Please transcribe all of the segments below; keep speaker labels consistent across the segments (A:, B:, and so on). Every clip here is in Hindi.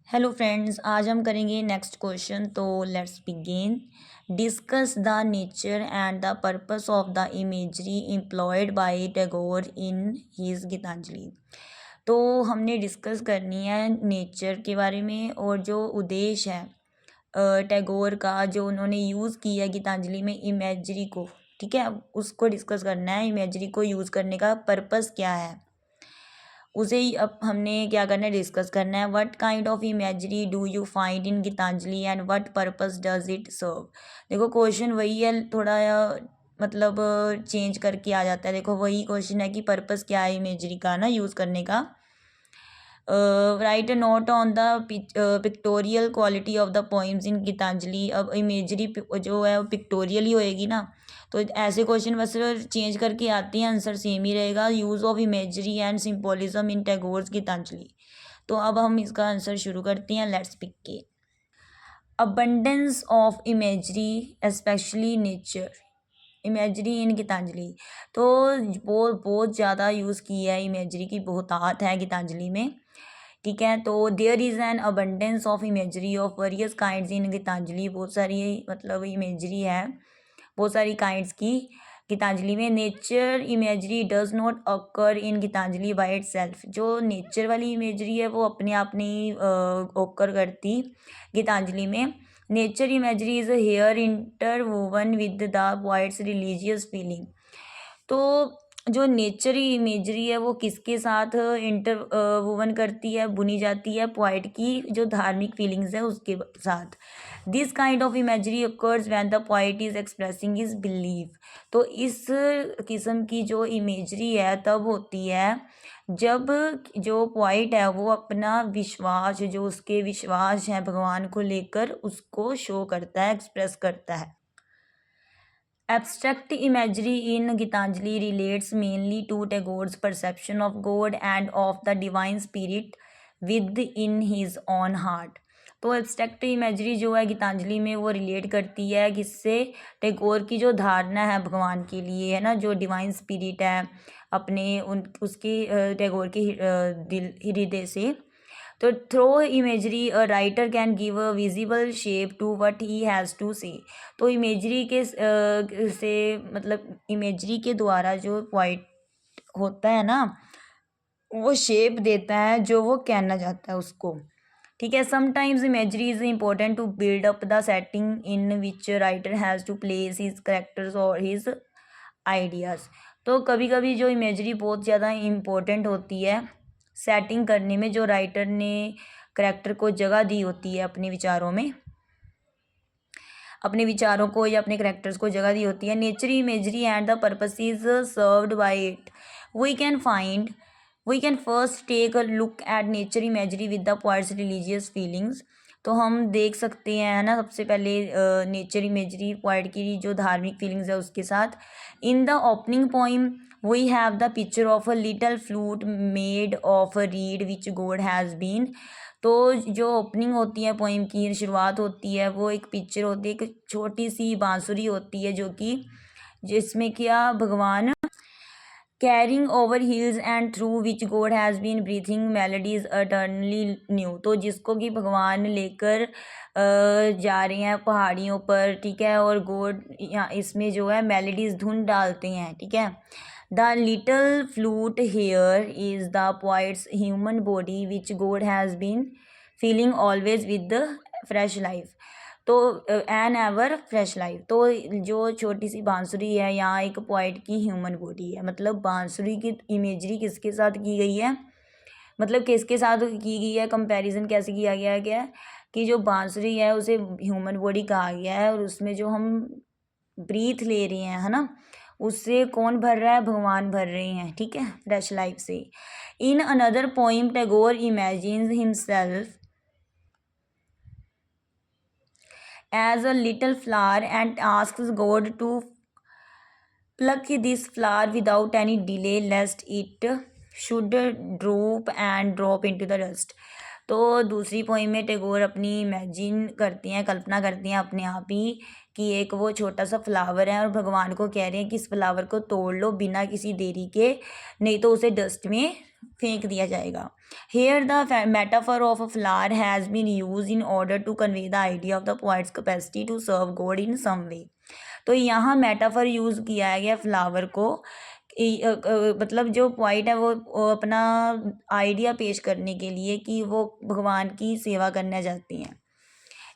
A: हेलो फ्रेंड्स, आज हम करेंगे नेक्स्ट क्वेश्चन। तो let's begin. Discuss the nature and the purpose of the imagery employed by Tagore in his Gitanjali. तो हमने डिस्कस करनी है नेचर के बारे में और जो उद्देश्य है टैगोर का, जो उन्होंने यूज़ किया गीतांजलि में इमेजरी को, ठीक है, उसको डिस्कस करना है। इमेजरी को यूज़ करने का पर्पस क्या है, उसे ही अब हमने क्या करना है, डिस्कस करना है। What kind of imagery do you find in Gitanjali and what purpose does it serve. देखो क्वेश्चन वही है, थोड़ा मतलब चेंज करके आ जाता है। देखो वही क्वेश्चन है कि पर्पस क्या है इमेजरी का ना यूज़ करने का। Write a note on the pictorial quality of the poems in Gitanjali. अब इमेजरी जो है वो पिक्टोरियल ही होएगी ना, तो ऐसे क्वेश्चन बस चेंज करके आते हैं, आंसर सेम ही रहेगा। Use of imagery and symbolism in Tagore's Gitanjali. तो अब हम इसका आंसर शुरू करते हैं। Let's pick. Abundance of imagery specially nature. Imagery in Gitanjali, तो बहुत बहुत ज़्यादा यूज़ की है इमेजरी की, बहुतात है गीतांजलि में, ठीक है। तो there is an abundance of imagery of various kinds in Gitanjali. बहुत सारी मतलब इमेजरी है, बहुत सारी काइंड्स की गीतांजलि में। Nature imagery does not occur in Gitanjali by itself. जो नेचर वाली इमेजरी है वो अपने आप नहीं ओकर करती गीतांजलि में। Nature imagery is here interwoven with the poet's religious feeling. तो जो नेचर इमेजरी है वो किसके साथ वोवन करती है, बुनी जाती है, पोइट की जो धार्मिक फीलिंग्स है उसके साथ। This kind of imagery occurs when the poet is expressing his belief. तो इस किस्म की जो इमेजरी है तब होती है जब जो पोइट है वो अपना विश्वास, जो उसके विश्वास है भगवान को लेकर, उसको शो करता है, एक्सप्रेस करता है। Abstract imagery in Gitanjali relates mainly to Tagore's perception of God and of the divine spirit within his own heart. तो एब्स्ट्रैक्ट इमेजरी जो है गीतांजलि में वो रिलेट करती है किससे, टैगोर की जो धारणा है भगवान के लिए है ना, जो डिवाइन स्पिरिट है अपने उसके टैगोर के दिल हृदय से। तो through imagery a writer can give a visible shape to what he has to say. तो इमेजरी के से मतलब इमेजरी के द्वारा जो पॉइंट होता है ना, वो शेप देता है जो वो कहना चाहता है उसको, ठीक है। Sometimes imagery is important to build up the setting in which writer has to place his characters और हिज आइडियाज़। तो कभी कभी जो इमेजरी बहुत ज़्यादा इम्पोर्टेंट होती है सेटिंग करने में, जो राइटर ने करेक्टर को जगह दी होती है अपने विचारों में, अपने विचारों को या अपने करेक्टर्स को जगह दी होती है। Nature imagery and the purpose is served by it. We can first take a look at nature imagery with the poet's religious feelings. तो हम देख सकते हैं ना सबसे पहले नेचर इमेजरी पोइट की जो धार्मिक फीलिंग्स है उसके साथ। In the opening poem we have the picture of a little flute made of a reed which God has been. तो जो ओपनिंग होती है पोइम की, शुरुआत होती है, वो एक पिक्चर होती है, एक छोटी सी बांसुरी होती है जो कि जिसमें क्या भगवान carrying over hills and through which God has been breathing melodies utterly new. तो जिसको कि भगवान लेकर जा रहे हैं पहाड़ियों पर, ठीक है, और गॉड यहाँ इसमें जो है मेलोडीज धुन डालते हैं, ठीक है। The little flute here is the poet's human body which God has been feeling always with the fresh life. तो एन एवर फ्रेश लाइफ। तो जो छोटी सी बांसुरी है यहाँ एक पोइट की ह्यूमन बॉडी है, मतलब बांसुरी की इमेजरी किसके साथ की गई है, मतलब किसके साथ की गई है, कंपैरिजन कैसे किया गया है, क्या है कि जो बांसुरी है उसे ह्यूमन बॉडी कहा गया है, और उसमें जो हम ब्रीथ ले रहे हैं है ना, उससे कौन भर रहा है, भगवान भर रहे हैं, ठीक है, फ्रेश लाइफ से। In another poem Tagore imagines himself as a little flower and asks God to pluck this flower without any delay lest it should droop and drop into the dust। तो दूसरी पोइम में टैगोर अपनी इमेजिन करते हैं, कल्पना करते हैं अपने आप ही कि एक वो छोटा सा फ्लावर है और भगवान को कह रहे हैं कि इस फ्लावर को तोड़ लो बिना किसी देरी के, नहीं तो उसे डस्ट में फेंक दिया जाएगा। Here the metaphor of a flower has been use in order to convey the idea of the poet's capacity to serve God in some way. तो यहाँ मेटाफर यूज़ किया गया फ्लावर को, मतलब जो पॉइंट है वो अपना आइडिया पेश करने के लिए कि वो भगवान की सेवा करना चाहती हैं।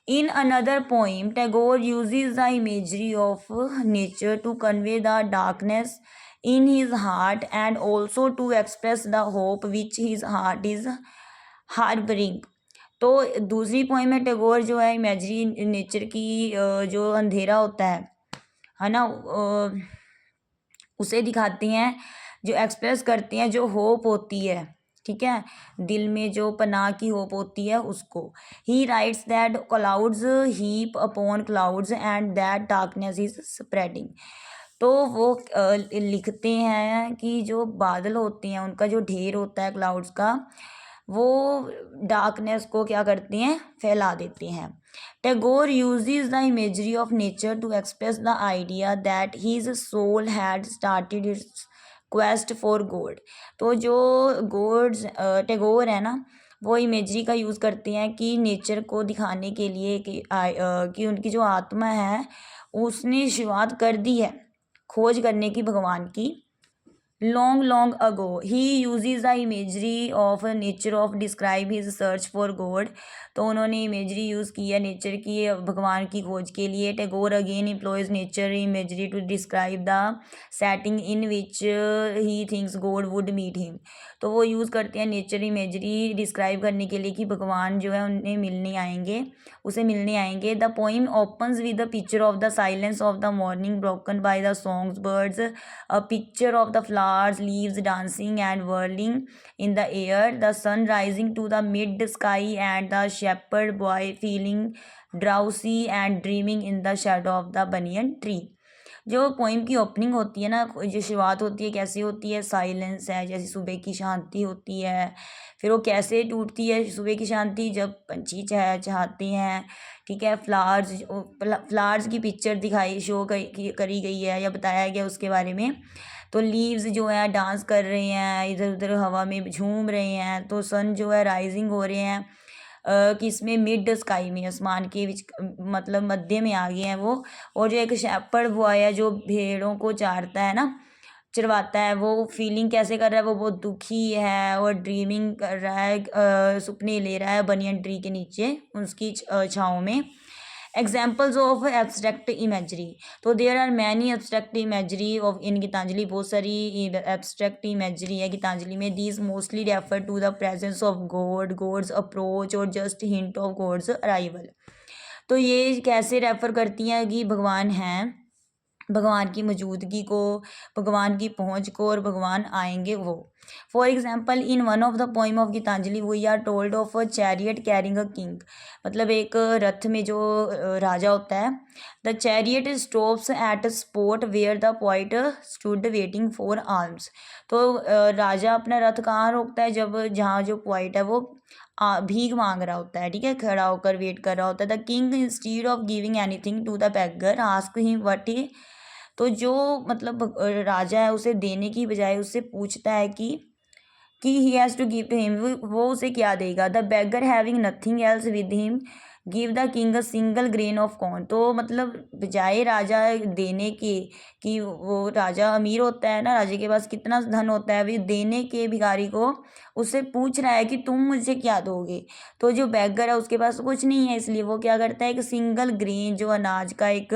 A: In another poem, Tagore uses the imagery of nature to convey the darkness in his heart and also to express the hope which his heart is harboring। तो दूसरी पोइम में टैगोर जो है इमेजरी नेचर की जो अंधेरा होता है ना, उसे दिखाती हैं, जो एक्सप्रेस करती हैं, जो होप होती है, ठीक है, दिल में जो पनाह की होप होती है उसको। ही rights that clouds heap upon clouds and that darkness is spreading. तो वो लिखते हैं कि जो बादल होते हैं उनका जो ढेर होता है क्लाउड्स का, वो डार्कनेस को क्या करते हैं, फैला देते हैं। Tagore uses the imagery of nature to express the idea that his soul had started its quest for God. तो जो गॉड्स टैगोर है ना, वो इमेजरी का यूज़ करते हैं कि नेचर को दिखाने के लिए कि उनकी जो आत्मा है उसने शुरुआत कर दी है खोज करने की भगवान की। long long ago he uses the imagery of nature of describe his search for God। तो उन्होंने इमेजरी यूज़ की है नेचर की भगवान की खोज के लिए। Tagore again employs nature imagery to describe the setting in which he thinks God would meet him. तो वो यूज़ करते हैं नेचर इमेजरी डिस्क्राइब करने के लिए कि भगवान जो है उन्हें मिलने आएंगे, उसे मिलने आएंगे। The poem opens with the picture of the silence of the morning broken by the songs birds, a picture of the flowers, leaves dancing and whirling in the air, the sun rising to the mid sky and the shepherd boy feeling drowsy and dreaming in the shadow of the banyan tree। जो पोइम की ओपनिंग होती है ना, जो शुरुआत होती है कैसी होती है, साइलेंस है, जैसे सुबह की शांति होती है। फिर वो कैसे टूटती है सुबह की शांति, जब पंछी चहचहाते हैं, ठीक है, फ्लावर्स की पिक्चर दिखाई शो करी गई है या बताया गया उसके बारे में। तो लीव्स जो है डांस कर रहे हैं, इधर उधर हवा में झूम रहे हैं। तो सन जो है राइजिंग हो रहे हैं कि इसमें मिड स्काई में, आसमान के बीच, मतलब मध्य में आ गए हैं वो। और जो एक शेपर्ड बॉय है जो भेड़ों को चरवाता है, वो फीलिंग कैसे कर रहा है, वो बहुत दुखी है और ड्रीमिंग कर रहा है, सपने ले रहा है बनियन ट्री के नीचे उसकी छाँव में। Examples of abstract imagery. तो there are many abstract imagery of in Gitanjali, बहुत सारी एब्स्ट्रैक्ट इमेजरी है गीतांजलि में। These mostly refer to the presence of God, God's approach और just hint of God's arrival. तो ये कैसे रेफर करती हैं कि भगवान हैं, भगवान की मौजूदगी को, भगवान की पहुँच को, और भगवान आएंगे वो। For example in one of the poem of Gitanjali we are told of a chariot carrying a king. मतलब एक रथ में जो राजा होता है, the chariot stops at a spot where the poet stood waiting for alms. तो राजा अपना रथ कहाँ रोकता है, जहाँ जो पोइट है वो भीख मांग रहा होता है, ठीक है, खड़ा होकर वेट कर रहा होता है। The king instead of giving anything to the beggar ask him what he. तो जो मतलब राजा है उसे देने की बजाय उससे पूछता है कि he has to give to him, वो उसे क्या देगा। The beggar having nothing else with him give the king a single grain of corn. तो मतलब बजाय राजा देने के, कि वो राजा अमीर होता है ना, राजा के पास कितना धन होता है, अभी देने के भिखारी को उससे पूछ रहा है कि तुम मुझे क्या दोगे। तो जो बेगर है उसके पास कुछ नहीं है, इसलिए वो क्या करता है, एक सिंगल ग्रेन, जो अनाज का एक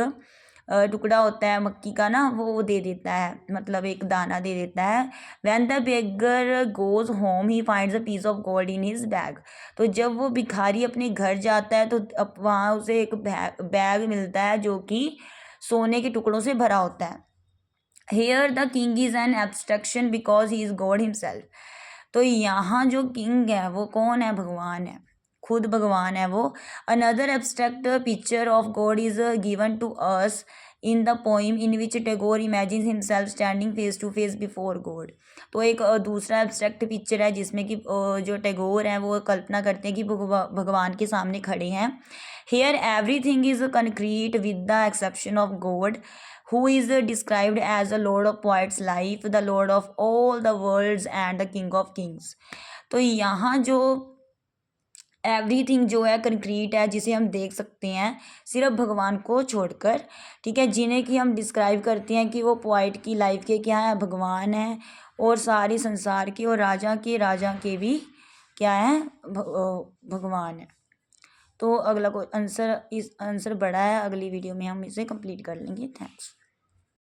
A: टुकड़ा होता है मक्की का ना, वो दे देता है, मतलब एक दाना दे देता है। When the beggar goes home he finds a piece of gold in his bag. तो जब वो भिखारी अपने घर जाता है तो अब वहाँ उसे एक बैग मिलता है जो कि सोने के टुकड़ों से भरा होता है। Here the king is an abstraction because he is God himself. तो यहाँ जो किंग है वो कौन है, भगवान है, खुद भगवान है वो। Another abstract picture of God is given to us in the poem in which Tagore imagine himself standing face to face before God. तो एक दूसरा एब्स्ट्रैक्ट पिक्चर है जिसमें कि जो टैगोर हैं वो कल्पना करते हैं कि भगवान के सामने खड़े हैं। Here everything is concrete with the exception of God who is described as the lord of poets life, the lord of all the worlds and the king of kings। तो यहाँ जो एवरीथिंग जो है कंक्रीट है जिसे हम देख सकते हैं सिर्फ भगवान को छोड़कर, ठीक है, जिन्हें कि हम डिस्क्राइब करते हैं कि वो पोइट की लाइफ के क्या है, भगवान है, और सारी संसार के और राजा के भी क्या है, भगवान है। तो अगला आंसर बड़ा है, अगली वीडियो में हम इसे कंप्लीट कर लेंगे। थैंक्स।